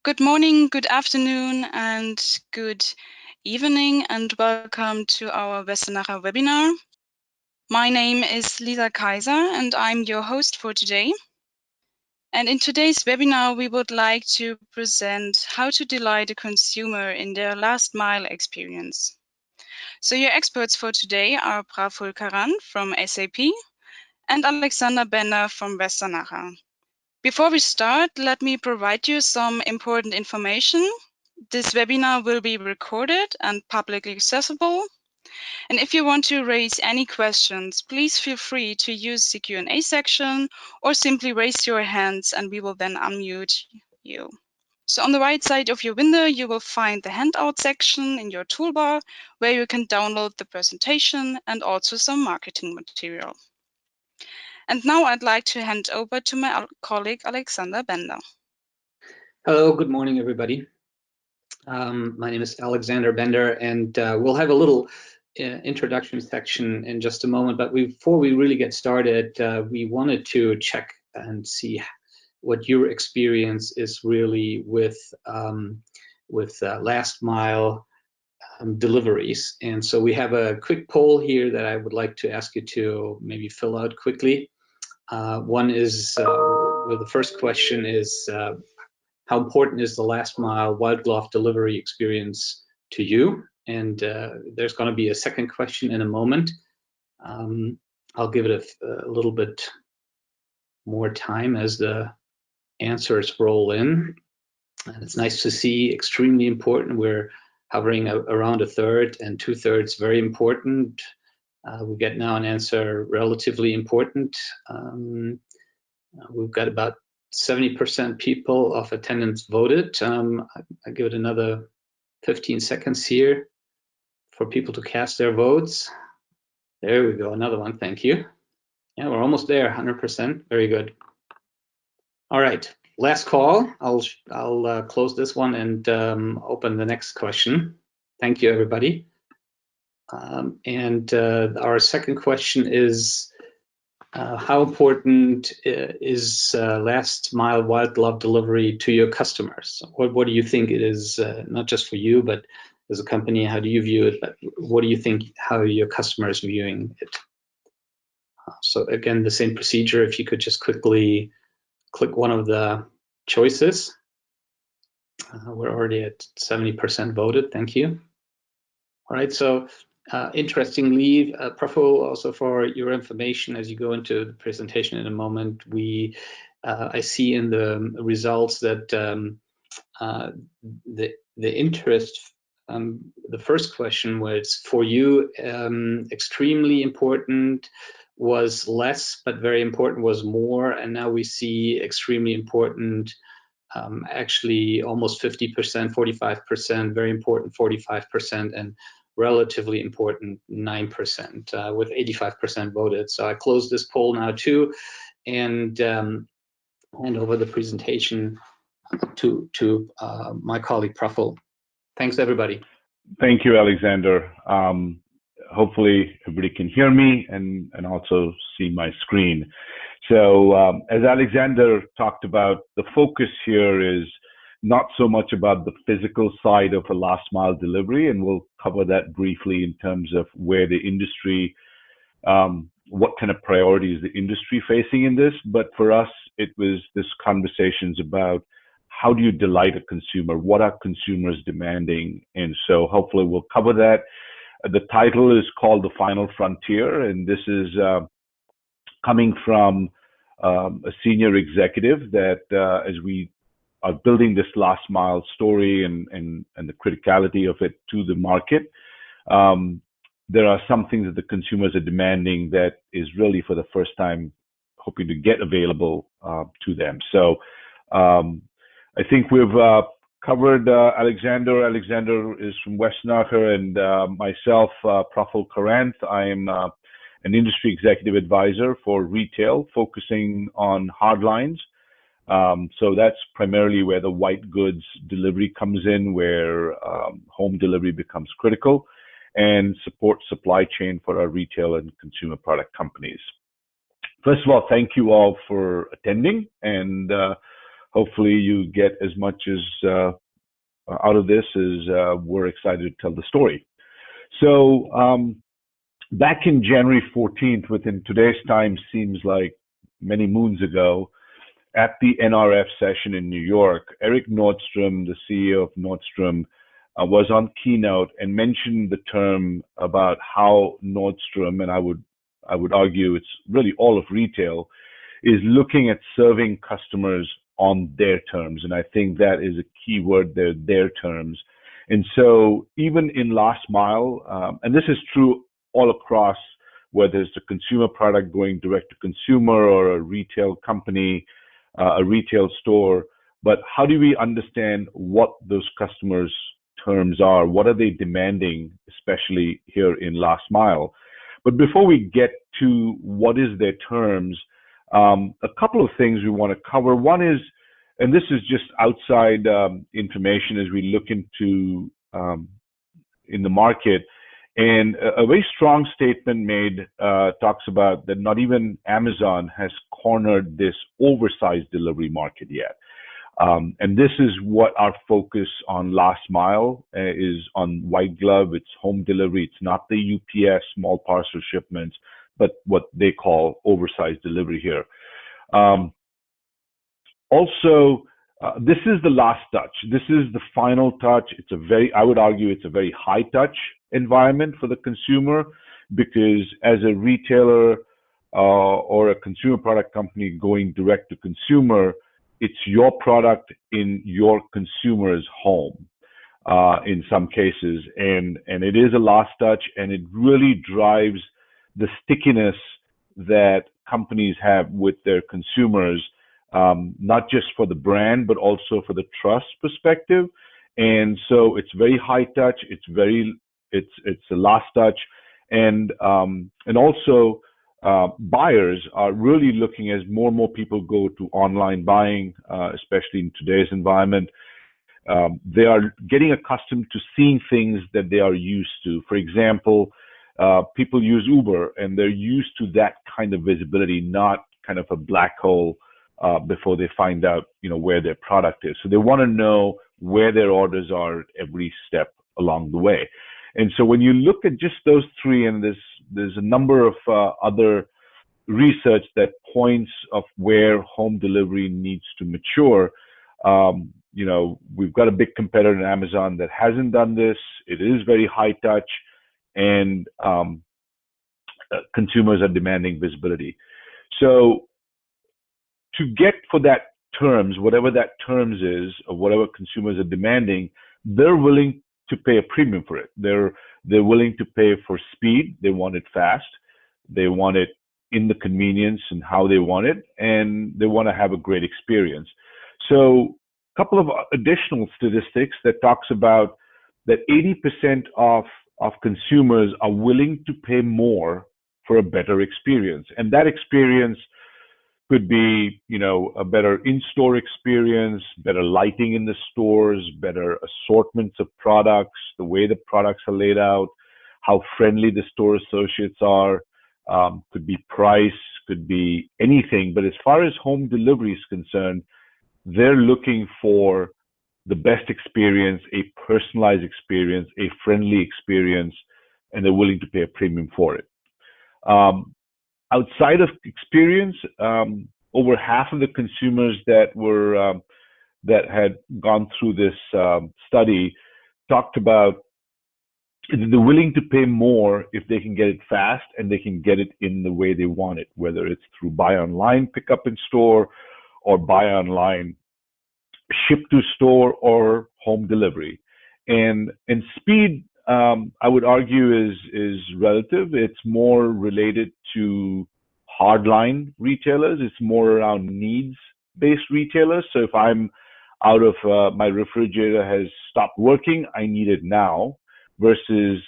Good morning, good afternoon, and good evening, and welcome to our Westernacher webinar. My name is Lisa Kaiser, and I'm your host for today. And in today's webinar, we would like to present how to delight a consumer in their last mile experience. So your experts for today are Praful Karan from SAP and Alexander Bender from Westernacher. Before we start, let me provide you some important information. This webinar will be recorded and publicly accessible. And if you want to raise any questions, please feel free to use the Q&A section or simply raise your hands and we will then unmute you. So on the right side of your window, you will find the handout section in your toolbar where you can download the presentation and also some marketing material. And now I'd like to hand over to my colleague, Alexander Bender. Hello, good morning, everybody. My name is Alexander Bender, and we'll have a little introduction section in just a moment. But before we really get started, we wanted to check and see what your experience is really with last mile deliveries. And so we have a quick poll here that I would like to ask you to maybe fill out quickly. One is, well, the first question is, how important is the last mile white glove delivery experience to you? And there's going to be a second question in a moment. I'll give it a little bit more time as the answers roll in. And it's nice to see, extremely important. We're hovering around a third and 2/3 very important. We get now an answer relatively important. We've got about 70% people of attendance voted. I give it another 15 seconds here for people to cast their votes. There we go, another one, thank you. Yeah, we're almost there, 100%, very good. All right, last call. I'll close this one and open the next question. Thank you, everybody. And our second question is, how important is last mile white glove delivery to your customers? What do you think it is, not just for you, but as a company, how do you view it? What do you think, how are your customers viewing it? So again, the same procedure, if you could just quickly click one of the choices. We're already at 70% voted, thank you. All right, so interestingly, Praful, also for your information as you go into the presentation in a moment, I see in the results that the interest, the first question was for you, extremely important was less, but very important was more, and now we see extremely important, actually almost 50%, 45%, very important 45%, and relatively important 9%, with 85% voted. So I close this poll now too, and hand over the presentation to my colleague Praful. Thanks, everybody. Thank you, Alexander. Hopefully everybody can hear me and also see my screen. So as Alexander talked about, the focus here is not so much about the physical side of a last mile delivery, and we'll cover that briefly in terms of where the industry, what kind of priorities the industry facing in this. But for us, it was this conversations about how do you delight a consumer? What are consumers demanding? And so hopefully we'll cover that. The title is called The Final Frontier, and this is coming from a senior executive that as we are building this last mile story and the criticality of it to the market, there are some things that the consumers are demanding that is really for the first time hoping to get available to them. So I think we've covered Alexander. Alexander is from Westernacher, and myself, Praful Karanth. I am an industry executive advisor for retail, focusing on hard lines. So that's primarily where the white goods delivery comes in, where home delivery becomes critical, and support supply chain for our retail and consumer product companies. First of all, thank you all for attending, and hopefully you get as much as out of this as we're excited to tell the story. So back in January 14th, within today's time seems like many moons ago, at the NRF session in New York, Erik Nordstrom, the CEO of Nordstrom, was on keynote and mentioned the term about how Nordstrom, and I would argue it's really all of retail, is looking at serving customers on their terms. And I think that is a key word there, their terms. And so even in last mile, and this is true all across, whether it's a consumer product going direct to consumer or a retail company, a retail store, but how do we understand what those customers' terms are? What are they demanding, especially here in last mile? But before we get to what is their terms, a couple of things we want to cover. One is, and this is just outside information as we look into in the market, and a very strong statement made talks about that not even Amazon has cornered this oversized delivery market yet. And this is what our focus on last mile is on white glove. It's home delivery. It's not the UPS small parcel shipments, but what they call oversized delivery here. Also, this is the last touch. This is the final touch. It's a very, I would argue, it's a very high touch environment for the consumer, because as a retailer or a consumer product company going direct to consumer, it's your product in your consumer's home in some cases, and it is a last touch, and it really drives the stickiness that companies have with their consumers, not just for the brand but also for the trust perspective. And so it's very high touch. It's a last touch, and also buyers are really looking, as more and more people go to online buying, especially in today's environment. They are getting accustomed to seeing things that they are used to. For example, people use Uber, and they're used to that kind of visibility, not kind of a black hole before they find out, where their product is. So they want to know where their orders are at every step along the way. And so when you look at just those three, and there's a number of other research that points of where home delivery needs to mature. We've got a big competitor in Amazon that hasn't done this. It is very high touch, and consumers are demanding visibility. So to get for that terms, whatever that terms is, or whatever consumers are demanding, they're willing to pay a premium for it. They're willing to pay for speed. They want it fast. They want it in the convenience and how they want it, and they want to have a great experience. So a couple of additional statistics that talks about that 80% of consumers are willing to pay more for a better experience. And that experience could be, a better in-store experience, better lighting in the stores, better assortments of products, the way the products are laid out, how friendly the store associates are, could be price, could be anything. But as far as home delivery is concerned, they're looking for the best experience, a personalized experience, a friendly experience, and they're willing to pay a premium for it. Outside of experience, over half of the consumers that had gone through this study talked about they're willing to pay more if they can get it fast and they can get it in the way they want it, whether it's through buy online, pick up in store, or buy online, ship to store, or home delivery. And speed, I would argue, is relative. It's more related to hardline retailers. It's more around needs-based retailers. So if I'm out of my refrigerator has stopped working, I need it now, versus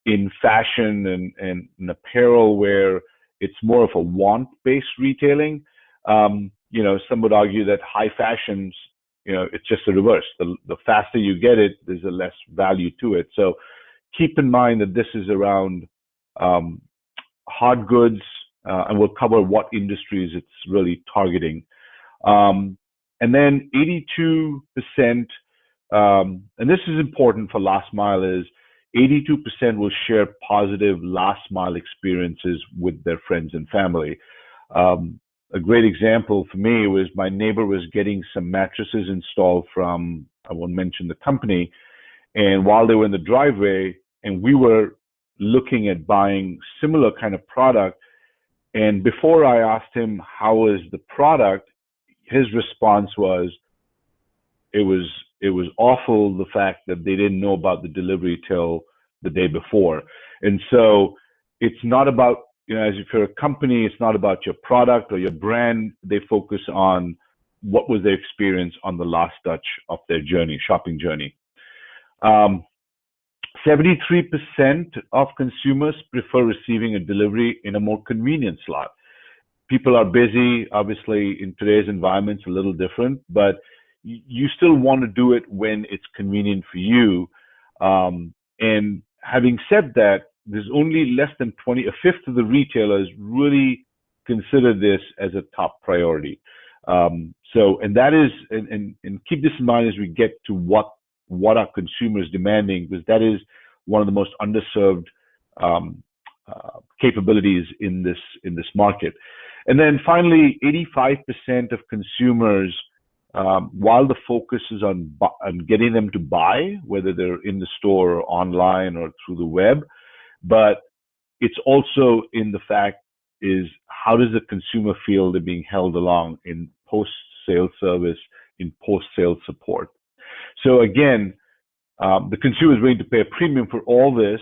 in fashion and in apparel where it's more of a want-based retailing. Some would argue that high fashions, it's just the reverse. The faster you get it, there's a less value to it. So keep in mind that this is around hard goods, and we'll cover what industries it's really targeting. And then 82%, and this is important for last mile, is 82% will share positive last mile experiences with their friends and family. A great example for me was my neighbor was getting some mattresses installed from, I won't mention the company, and while they were in the driveway, and we were looking at buying similar kind of product, and before I asked him how is the product, his response was, it was awful, the fact that they didn't know about the delivery till the day before. And so it's not about, as if you're a company, it's not about your product or your brand. They focus on what was their experience on the last touch of their journey, shopping journey. 73% of consumers prefer receiving a delivery in a more convenient slot. People are busy, obviously in today's environment it's a little different, but you still want to do it when it's convenient for you. And having said that, there's only less than a fifth of the retailers really consider this as a top priority. And that is, and keep this in mind as we get to what are consumers demanding, because that is one of the most underserved capabilities in this market. And then finally, 85% of consumers, while the focus is on getting them to buy, whether they're in the store or online or through the web, but it's also in the fact is how does the consumer feel they're being held along in post-sale service, in post-sale support. So again, the consumer is willing to pay a premium for all this.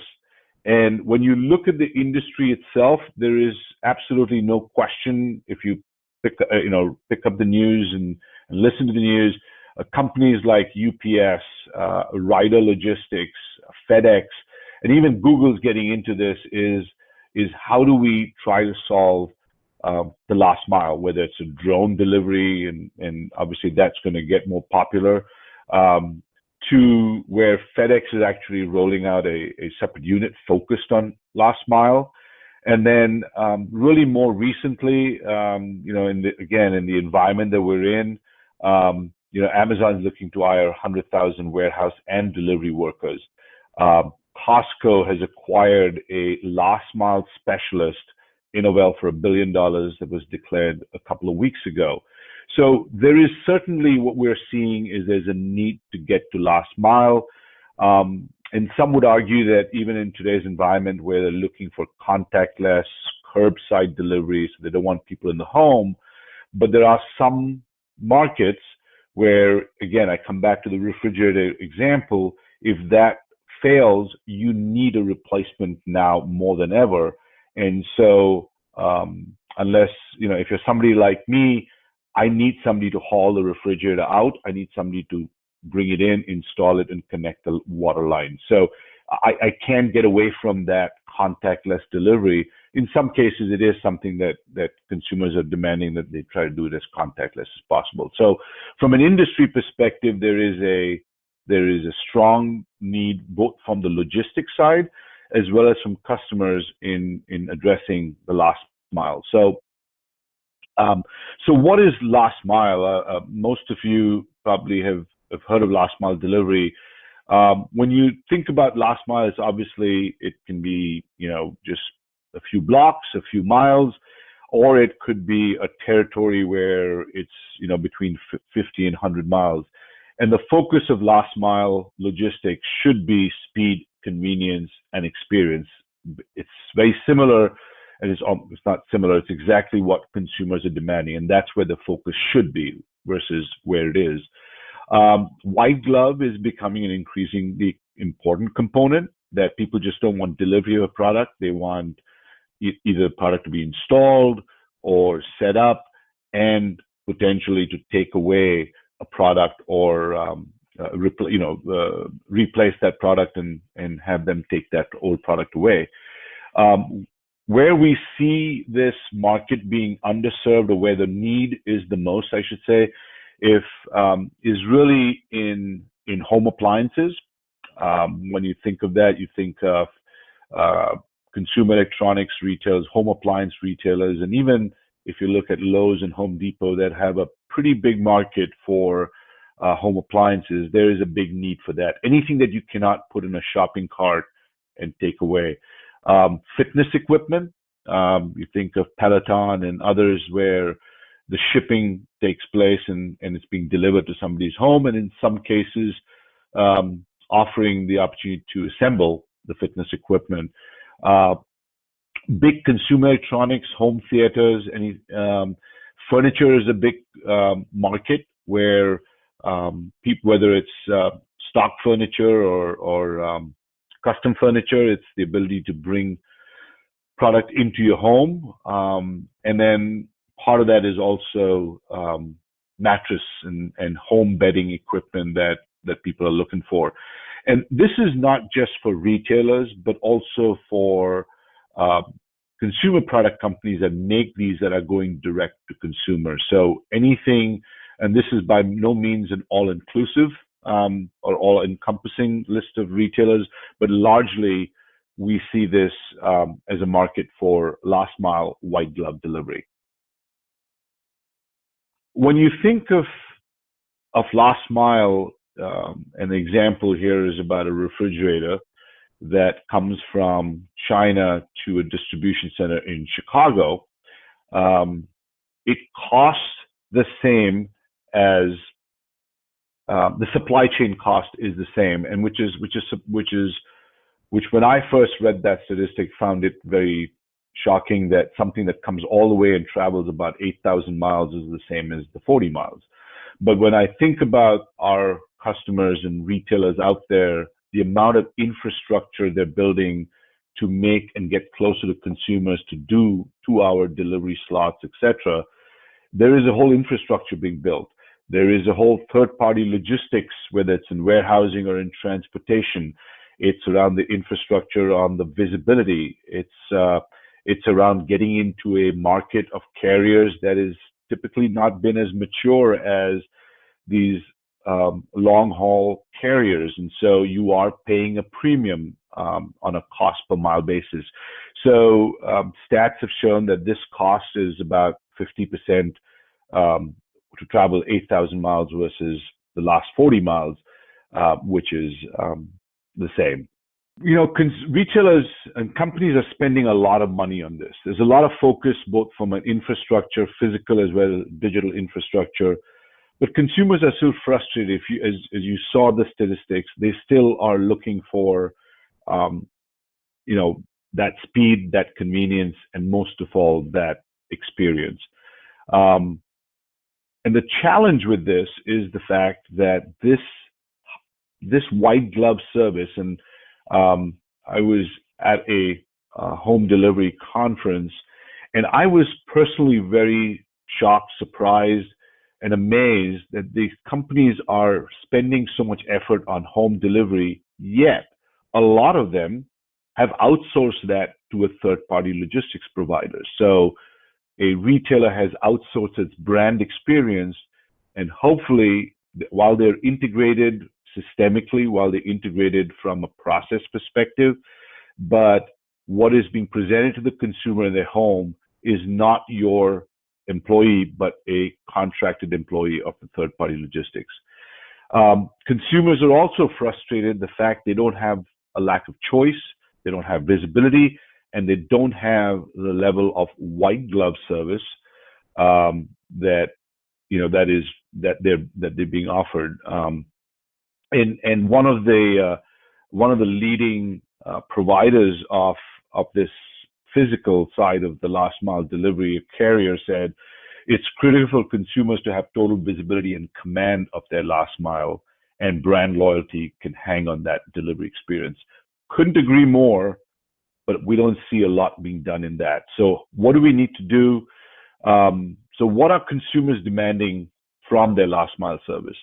And when you look at the industry itself, there is absolutely no question. If you pick up the news and listen to the news, companies like UPS, Ryder Logistics, FedEx, and even Google's getting into this is how do we try to solve the last mile, whether it's a drone delivery, and obviously that's going to get more popular, to where FedEx is actually rolling out a separate unit focused on last mile. And then really more recently, in the environment that we're in, Amazon's looking to hire 100,000 warehouse and delivery workers. Costco has acquired a last mile specialist, Innovel, for $1 billion that was declared a couple of weeks ago. So there is certainly, what we're seeing is there's a need to get to last mile. And some would argue that even in today's environment where they're looking for contactless, curbside deliveries, so they don't want people in the home, but there are some markets where, again, I come back to the refrigerator example, if that fails, you need a replacement now more than ever. And so unless, if you're somebody like me, I need somebody to haul the refrigerator out. I need somebody to bring it in, install it, and connect the water line. So I can't get away from that contactless delivery. In some cases, it is something that consumers are demanding that they try to do it as contactless as possible. So from an industry perspective, there is a strong need both from the logistics side as well as from customers in addressing the last mile. So what is last mile? Most of you probably have heard of last mile delivery. When you think about last mile, it's obviously, it can be, just a few blocks, a few miles, or it could be a territory where it's, between 50 and 100 miles. And the focus of last mile logistics should be speed, convenience, and experience. It's very similar. And it's not similar, it's exactly what consumers are demanding, and that's where the focus should be versus where it is. White glove is becoming an increasingly important component, that people just don't want delivery of a product. They want either a product to be installed or set up, and potentially to take away a product or replace that product and have them take that old product away. Where we see this market being underserved, or where the need is the most, I should say, is really in home appliances. When you think of that, you think of consumer electronics retailers, home appliance retailers, and even if you look at Lowe's and Home Depot that have a pretty big market for home appliances. There is a big need for that. Anything that you cannot put in a shopping cart and take away. Fitness equipment, you think of Peloton and others where the shipping takes place and it's being delivered to somebody's home, and in some cases offering the opportunity to assemble the fitness equipment. Big consumer electronics, home theaters, furniture is a big market where people, whether it's stock furniture or custom furniture, it's the ability to bring product into your home. And then part of that is also mattress and home bedding equipment that people are looking for. And this is not just for retailers, but also for consumer product companies that make these that are going direct to consumers. So anything, and this is by no means an all-inclusive or all-encompassing list of retailers, but largely we see this as a market for last mile white glove delivery. When you think of last mile, an example here is about a refrigerator that comes from China to a distribution center in Chicago. It costs the same as the supply chain cost is the same, and which when I first read that statistic, found it very shocking that something that comes all the way and travels about 8,000 miles is the same as the 40 miles. But when I think about our customers and retailers out there, the amount of infrastructure they're building to make and get closer to consumers, to do 2-hour delivery slots, etc., there is a whole infrastructure being built. There is a whole third-party logistics, whether it's in warehousing or in transportation. It's around the infrastructure, on the visibility. It's around getting into a market of carriers that is typically not been as mature as these long-haul carriers, and so you are paying a premium on a cost per mile basis. So stats have shown that this cost is about 50% to travel 8,000 miles versus the last 40 miles, which is the same. You know, retailers and companies are spending a lot of money on this. There's a lot of focus both from an infrastructure, physical as well as digital infrastructure. But consumers are still frustrated. As you saw the statistics, they still are looking for, that speed, that convenience, and most of all, that experience. And the challenge with this is the fact that this white glove service, and I was at a home delivery conference, and I was personally very shocked, surprised, and amazed that these companies are spending so much effort on home delivery, yet a lot of them have outsourced that to a third-party logistics provider. So a retailer has outsourced its brand experience, and hopefully, while they're integrated systemically, while they're integrated from a process perspective, but what is being presented to the consumer in their home is not your employee, but a contracted employee of the third-party logistics. Consumers are also frustrated the fact they don't have a lack of choice, they don't have visibility, and they don't have the level of white glove service that they're being offered. And one of the leading providers of this physical side of the last mile delivery, a carrier, said it's critical for consumers to have total visibility and command of their last mile, and brand loyalty can hang on that delivery experience. Couldn't agree more, but we don't see a lot being done in that. So what do we need to do? So what are consumers demanding from their last mile service?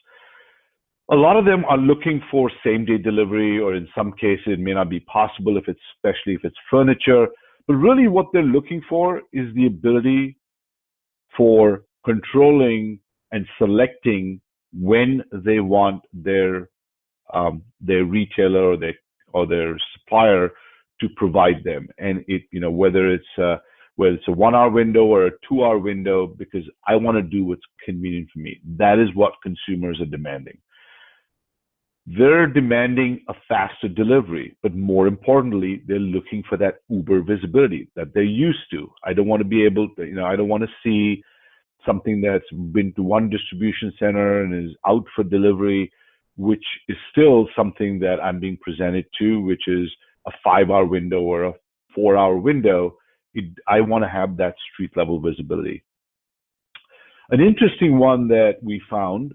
A lot of them are looking for same-day delivery, or in some cases it may not be possible, especially if it's furniture. But really what they're looking for is the ability for controlling and selecting when they want their retailer or their supplier to provide them. And whether it's whether it's a 1 hour window or a 2 hour window, because I want to do what's convenient for me. That is what consumers are demanding. They're demanding a faster delivery, but more importantly, they're looking for that Uber visibility that they're used to. I don't want to be able to, I don't want to see something that's been to one distribution center and is out for delivery, which is still something that I'm being presented to, which is a 5 hour window or a 4 hour window. I want to have that street level visibility. An interesting one that we found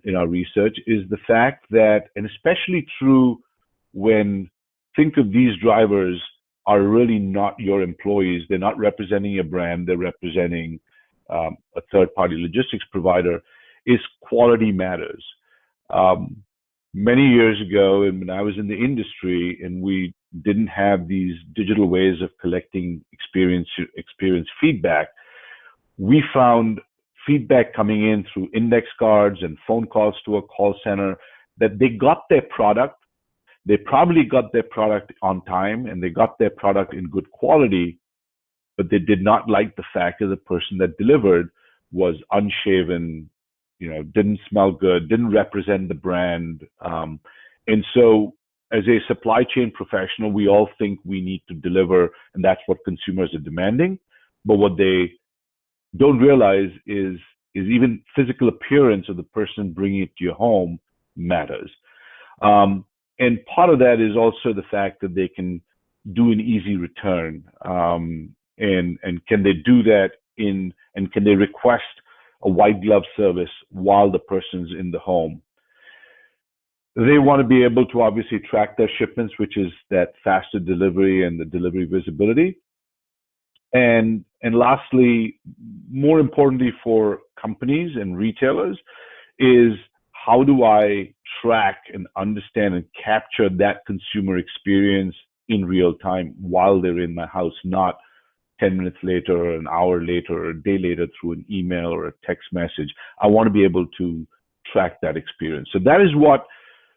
in our research is the fact that, and especially true when think of these drivers are really not your employees, they're not representing a brand, they're representing a third-party logistics provider, is quality matters. Many years ago, when I was in the industry and we didn't have these digital ways of collecting experience feedback, we found feedback coming in through index cards and phone calls to a call center that they got their product. They probably got their product on time and they got their product in good quality, but they did not like the fact that the person that delivered was unshaven, didn't smell good, didn't represent the brand. And so as a supply chain professional, we all think we need to deliver, and that's what consumers are demanding. But what they don't realize is even physical appearance of the person bringing it to your home matters. And part of that is also the fact that they can do an easy return. And can they do that and can they request a white glove service while the person's in the home? They want to be able to obviously track their shipments, which is that faster delivery and the delivery visibility. And lastly, more importantly for companies and retailers, is how do I track and understand and capture that consumer experience in real time while they're in my house, not 10 minutes later, or an hour later, or a day later through an email or a text message. I want to be able to track that experience. So that is what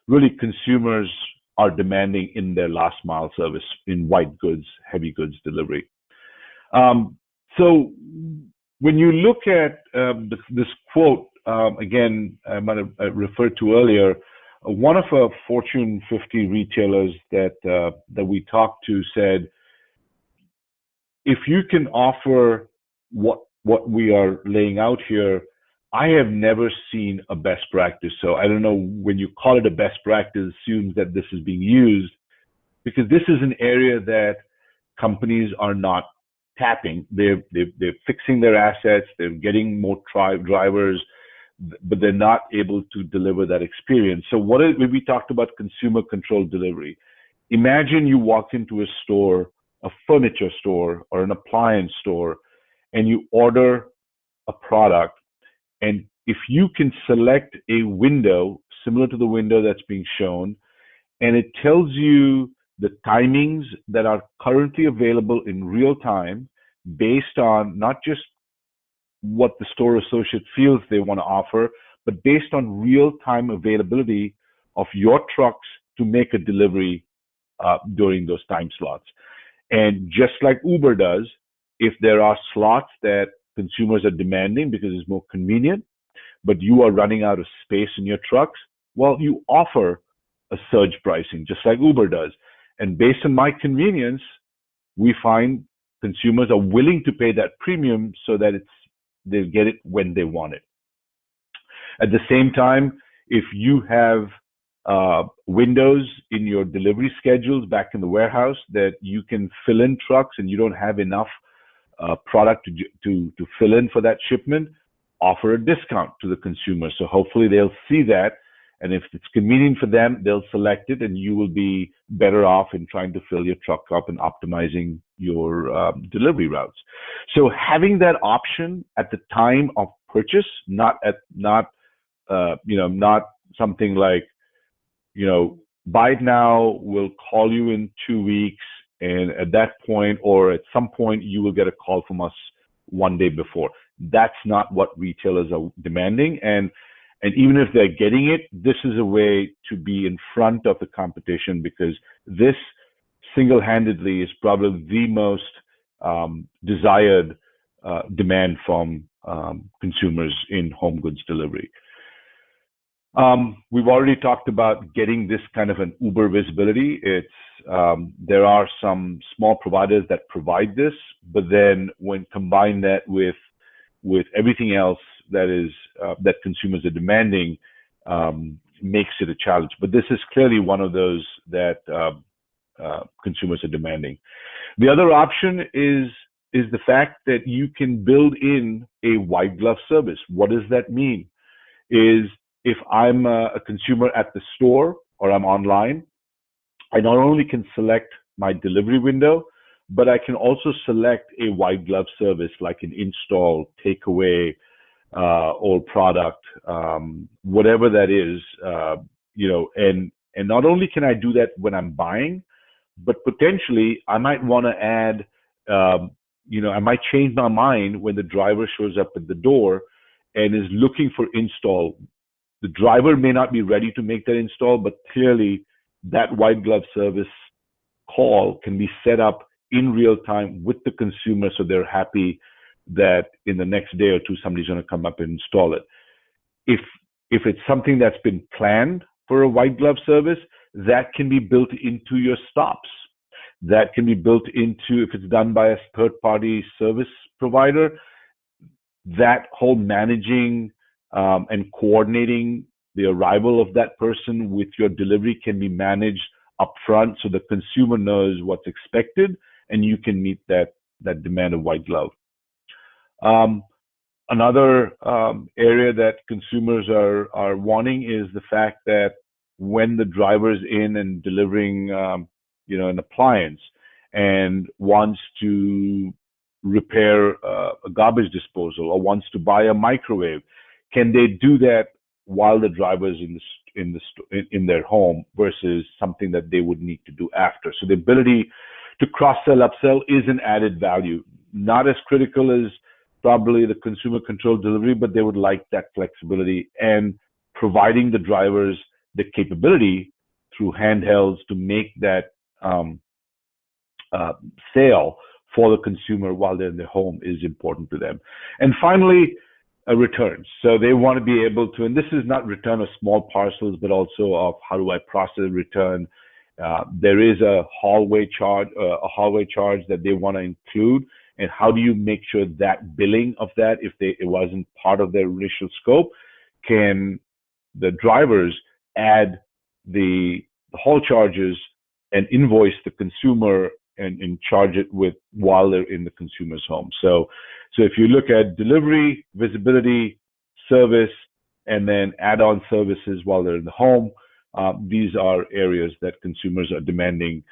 really consumers are demanding in their last mile service in white goods, heavy goods delivery. So when you look at this quote, again, I might have referred to earlier, one of our Fortune 50 retailers that we talked to said, if you can offer what we are laying out here, I have never seen a best practice. So I don't know, when you call it a best practice, assumes that this is being used, because this is an area that companies are not tapping. They're fixing their assets, they're getting more drivers, but they're not able to deliver that experience. So when we talked about consumer controlled delivery, imagine you walk into a store, a furniture store or an appliance store, and you order a product, and if you can select a window similar to the window that's being shown, and it tells you the timings that are currently available in real time based on not just what the store associate feels they want to offer, but based on real-time availability of your trucks to make a delivery during those time slots. And just like Uber does, if there are slots that consumers are demanding because it's more convenient, but you are running out of space in your trucks, well, you offer a surge pricing, just like Uber does. And based on my convenience, we find consumers are willing to pay that premium so that they'll get it when they want it. At the same time, if you have windows in your delivery schedules back in the warehouse that you can fill in trucks and you don't have enough product to fill in for that shipment, offer a discount to the consumer. So hopefully they'll see that, and if it's convenient for them, they'll select it, and you will be better off in trying to fill your truck up and optimizing your delivery routes. So having that option at the time of purchase, not something like, buy it now, we'll call you in 2 weeks, and at that point or at some point you will get a call from us one day before. That's not what retailers are demanding. And even if they're getting it, this is a way to be in front of the competition, because this single-handedly is probably the most desired demand from consumers in home goods delivery. We've already talked about getting this kind of an Uber visibility. There are some small providers that provide this, but then when combine that with everything else that consumers are demanding, makes it a challenge. But this is clearly one of those that consumers are demanding. The other option is the fact that you can build in a white glove service. What does that mean? Is if I'm a consumer at the store or I'm online, I not only can select my delivery window, but I can also select a white glove service like an install, takeaway, or product, whatever that is, and not only can I do that when I'm buying, but potentially I might want to add, I might change my mind when the driver shows up at the door and is looking for install. The driver may not be ready to make that install, but clearly that white glove service call can be set up in real time with the consumer, so they're happy that in the next day or two somebody's going to come up and install it. If it's something that's been planned for a white glove service, that can be built into your stops. That can be built into, if it's done by a third-party service provider, that whole managing and coordinating the arrival of that person with your delivery can be managed upfront, so the consumer knows what's expected and you can meet that demand of white glove. Another area that consumers are wanting is the fact that when the driver's in and delivering an appliance and wants to repair a garbage disposal or wants to buy a microwave, can they do that while the driver's in their home versus something that they would need to do after? So the ability to cross-sell, upsell is an added value. Not as critical as probably the consumer controlled delivery, but they would like that flexibility and providing the drivers the capability through handhelds to make that sale for the consumer while they're in their home is important to them. And finally, returns. So they want to be able to, and this is not return of small parcels, but also of how do I process a return. There is a hallway charge that they want to include, and how do you make sure that billing of that, if it wasn't part of their initial scope, can the drivers add the haul charges and invoice the consumer and charge it with while they're in the consumer's home. So if you look at delivery, visibility, service, and then add-on services while they're in the home, these are areas that consumers are demanding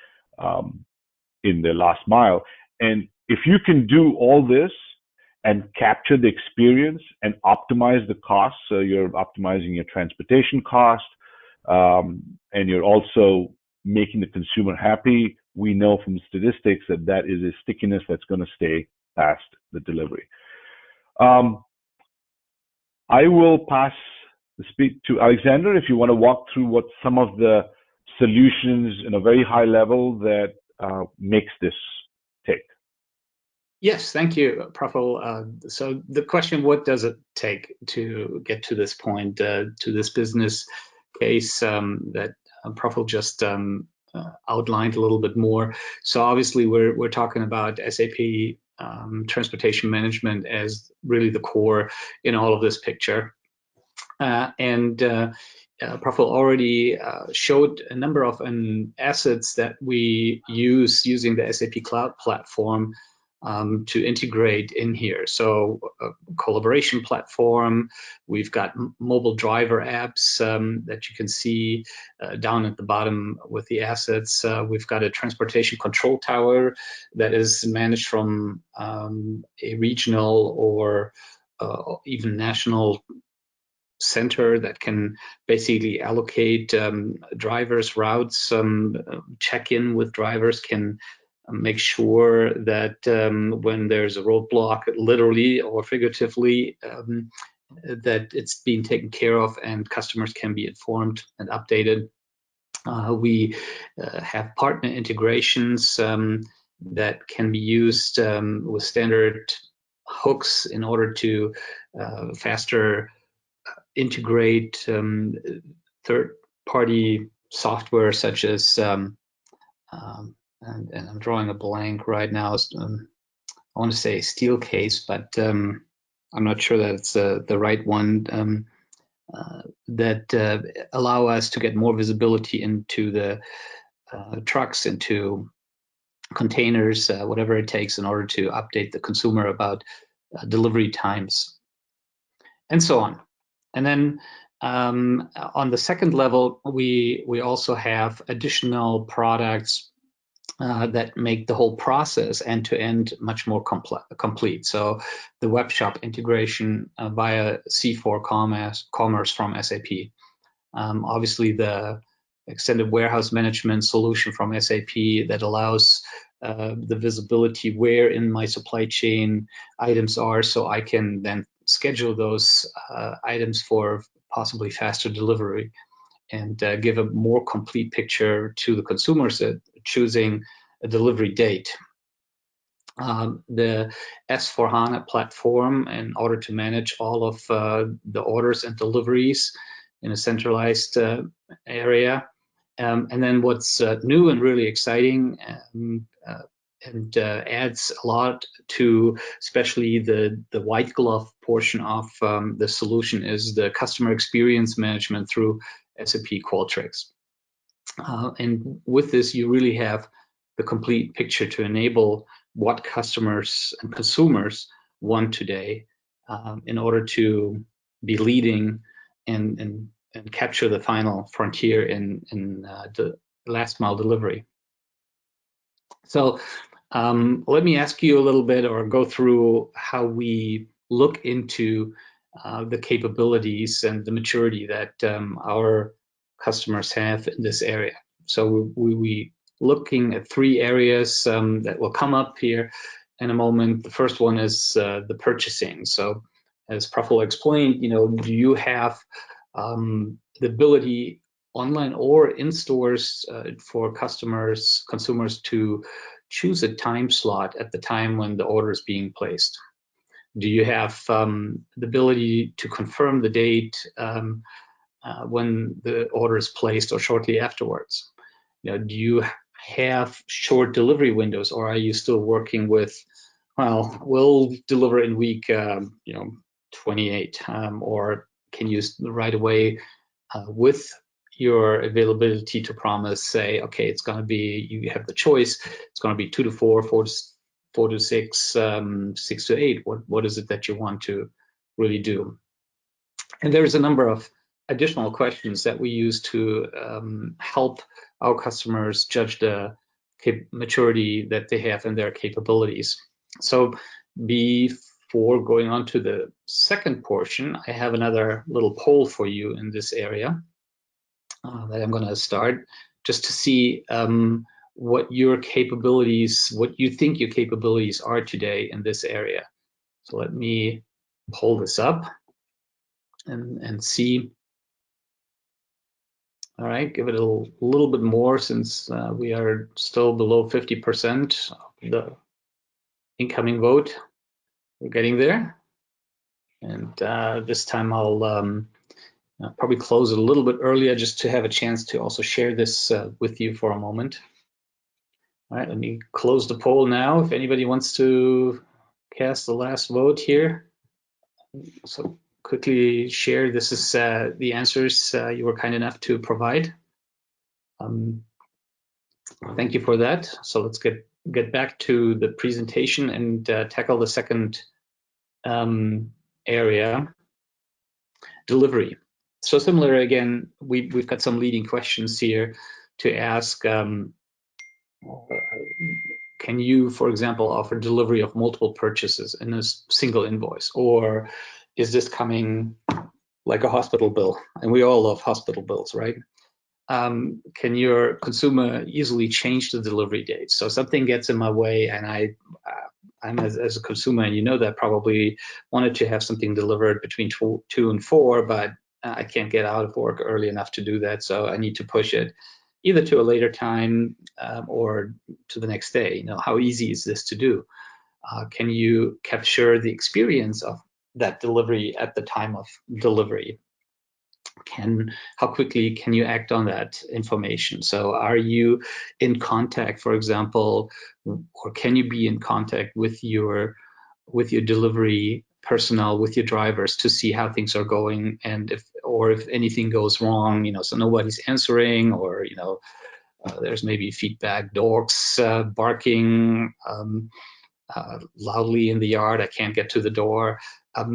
in the last mile. And if you can do all this and capture the experience and optimize the cost, so you're optimizing your transportation cost, and you're also making the consumer happy, we know from statistics that is a stickiness that's going to stay past the delivery. I will pass the speak to Alexander if you want to walk through what some of the solutions in a very high level that makes this tick. Yes, thank you, Praful. So the question, what does it take to get to this point, to this business case that Praful just outlined a little bit more? So obviously we're talking about SAP transportation management as really the core in all of this picture. Praful already showed a number of assets that we use using the SAP Cloud Platform to integrate in here. So a collaboration platform, we've got mobile driver apps that you can see down at the bottom with the assets. We've got a transportation control tower that is managed from a regional or even national center that can basically allocate drivers' routes, check in with drivers, can make sure that when there's a roadblock, literally or figuratively, that it's being taken care of and customers can be informed and updated. We have partner integrations that can be used with standard hooks in order to faster integrate third-party software such as, and I'm drawing a blank right now, I want to say Steelcase, but I'm not sure that it's the right one, that allow us to get more visibility into the trucks, into containers, whatever it takes in order to update the consumer about delivery times, and so on. And then on the second level, we also have additional products that make the whole process end-to-end much more complete. So the web shop integration via C4 Commerce from SAP. Obviously, the extended warehouse management solution from SAP that allows the visibility where in my supply chain items are, so I can then schedule those items for possibly faster delivery and give a more complete picture to the consumers choosing a delivery date. The S/4HANA platform, in order to manage all of the orders and deliveries in a centralized area. And then what's new and really exciting and adds a lot to especially the white glove portion of the solution is the customer experience management through SAP Qualtrics. And with this, you really have the complete picture to enable what customers and consumers want today in order to be leading and capture the final frontier in the last mile delivery. So let me ask you a little bit, or go through how we look into the capabilities and the maturity that our customers have in this area. So we looking at three areas that will come up here in a moment. The first one is the purchasing. So as Praful explained, do you have the ability online or in stores for consumers to choose a time slot at the time when the order is being placed? Do you have the ability to confirm the date when the order is placed or shortly afterwards? Do you have short delivery windows, or are you still working with, well, we'll deliver in week 28, or can you right away with your availability to promise say, okay, it's going to be, you have the choice, it's going to be 2 to 4, 4 to 6, 6 to 8. What is it that you want to really do? And there's a number of additional questions that we use to help our customers judge the maturity that they have in their capabilities. So before going on to the second portion, I have another little poll for you in this area that I'm going to start, just to see what your capabilities, what you think your capabilities are today in this area. So let me pull this up and see. All right, give it a little bit more, since we are still below 50% of the incoming vote. We're getting there. And this time I'll probably close it a little bit earlier, just to have a chance to also share this with you for a moment. All right, let me close the poll now. If anybody wants to cast the last vote here. So quickly share, this is the answers you were kind enough to provide. Thank you for that. So let's get back to the presentation and tackle the second area, delivery. So similar again, we've got some leading questions here to ask. Can you, for example, offer delivery of multiple purchases in a single invoice? Or is this coming like a hospital bill? And we all love hospital bills, right? Can your consumer easily change the delivery date? So something gets in my way, and I'm as a consumer, and you know that, probably wanted to have something delivered between 2 and 4, but I can't get out of work early enough to do that, so I need to push it. either to a later time or to the next day. You know, how easy is this to do? Can you capture the experience of that delivery at the time of delivery? How quickly can you act on that information? So are you in contact, for example, or can you be in contact with your delivery personnel, with your drivers, to see how things are going, and if anything goes wrong, you know, so nobody's answering, or, you know, there's maybe feedback, dogs barking loudly in the yard, I can't get to the door.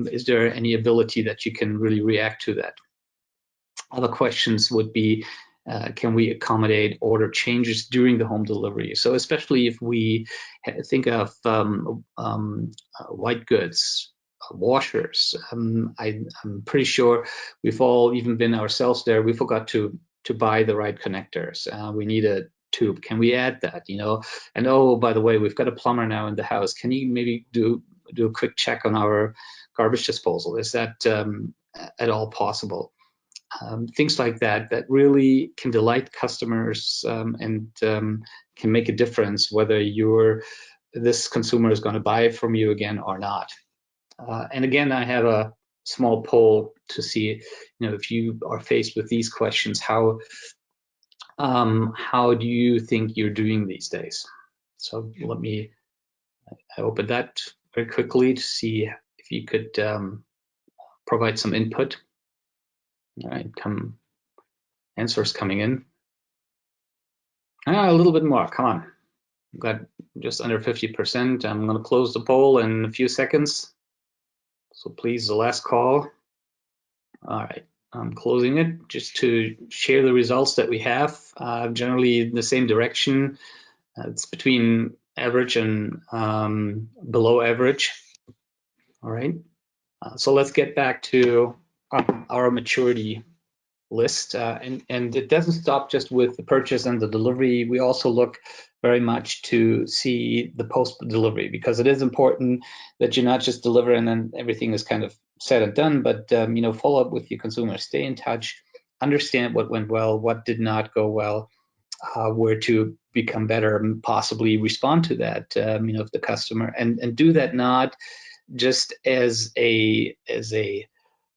Is there any ability that you can really react to that? Other questions would be, can we accommodate order changes during the home delivery? So especially if we think of white goods, washers, I'm pretty sure we've all even been ourselves there. We forgot to buy the right connectors. We need a tube. Can we add that? You know, and oh, by the way, we've got a plumber now in the house. Can you maybe do a quick check on our garbage disposal? Is that at all possible? Things like that really can delight customers and can make a difference whether this consumer is going to buy from you again or not. And again, I have a small poll to see, you know, if you are faced with these questions, how do you think you're doing these days? So let me open that very quickly to see if you could provide some input. All right, answers coming in. A little bit more, come on. I've got just under 50%. I'm going to close the poll in a few seconds. So please, the last call. All right, I'm closing it just to share the results that we have. Generally in the same direction. It's between average and below average. All right, so let's get back to our maturity list, and it doesn't stop just with the purchase and the delivery. We also look very much to see the post delivery, because it is important that you not just deliver and then everything is kind of said and done, but you know, follow up with your consumers, stay in touch, understand what went well, what did not go well, where to become better, and possibly respond to that, you know, if the customer, and do that not just as a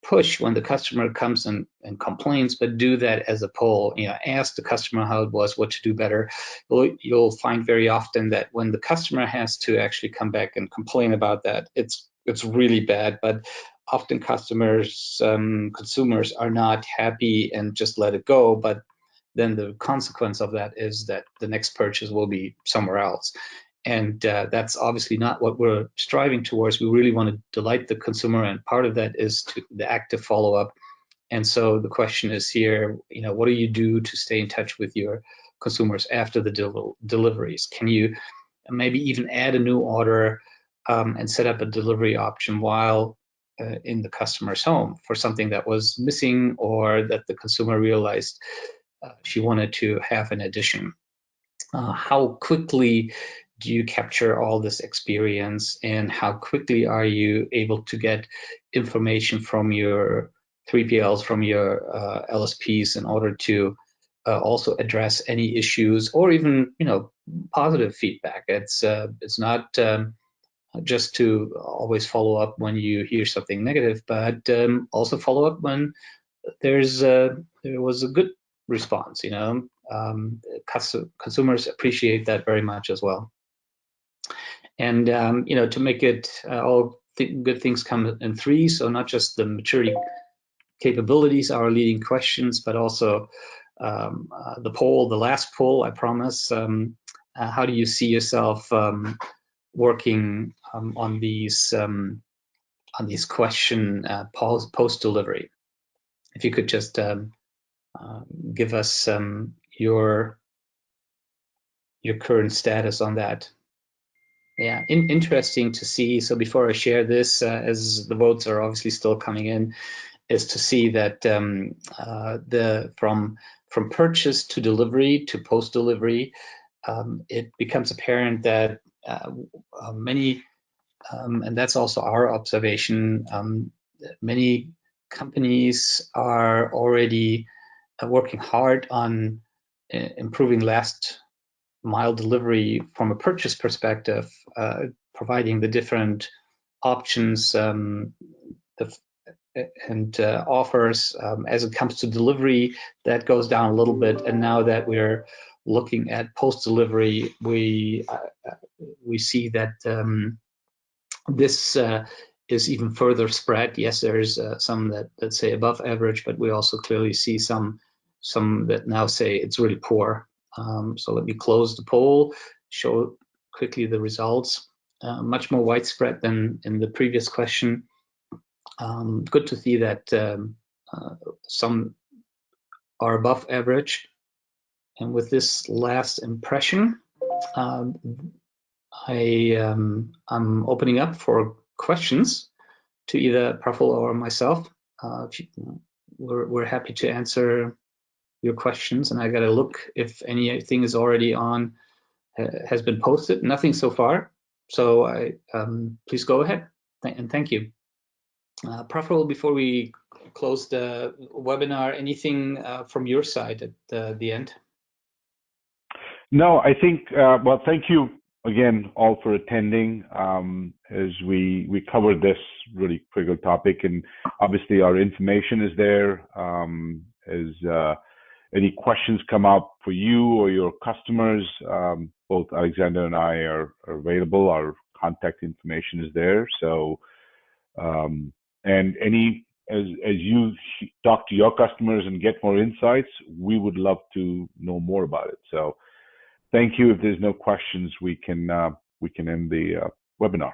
push when the customer comes and complains, but do that as a poll. You know, ask the customer how it was, what to do better. You'll find very often that when the customer has to actually come back and complain about that, it's really bad. But often consumers are not happy and just let it go. But then the consequence of that is that the next purchase will be somewhere else. And that's obviously not what we're striving towards. We really want to delight the consumer, and part of that is the active follow-up. And so the question is here, you know, what do you do to stay in touch with your consumers after the deliveries? Can you maybe even add a new order and set up a delivery option while in the customer's home for something that was missing, or that the consumer realized she wanted to have in addition? How quickly do you capture all this experience, and how quickly are you able to get information from your 3PLs, from your LSPs, in order to also address any issues, or even, you know, positive feedback? It's not just to always follow up when you hear something negative, but also follow up when there was a good response. You know, consumers appreciate that very much as well. And you know, to make it all good things come in three, so not just the maturity capabilities are leading questions, but also the last poll, I promise. How do you see yourself working on these question post delivery? If you could just give us your current status on that. Yeah, interesting to see. So before I share this, as the votes are obviously still coming in, is to see that from purchase to delivery to post delivery, it becomes apparent that many, and that's also our observation, many companies are already working hard on improving last mile delivery from a purchase perspective, providing the different options and offers. As it comes to delivery, that goes down a little bit. And now that we're looking at post-delivery, we see that this is even further spread. Yes, there's some that, let's say, above average, but we also clearly see some that now say it's really poor. So let me close the poll, show quickly the results. Much more widespread than in the previous question. Good to see that some are above average. And with this last impression, I'm opening up for questions to either Praful or myself. We're happy to answer your questions, and I got to look if anything is already on, has been posted. Nothing so far, so please go ahead, and thank you. Praful, before we close the webinar, anything from your side at the end? No, I think, well, thank you again all for attending as we covered this really critical topic, and obviously our information is there. As any questions come up for you or your customers, both Alexander and I are available. Our contact information is there. So, and as you talk to your customers and get more insights, we would love to know more about it. So thank you. If there's no questions, we can end the webinar.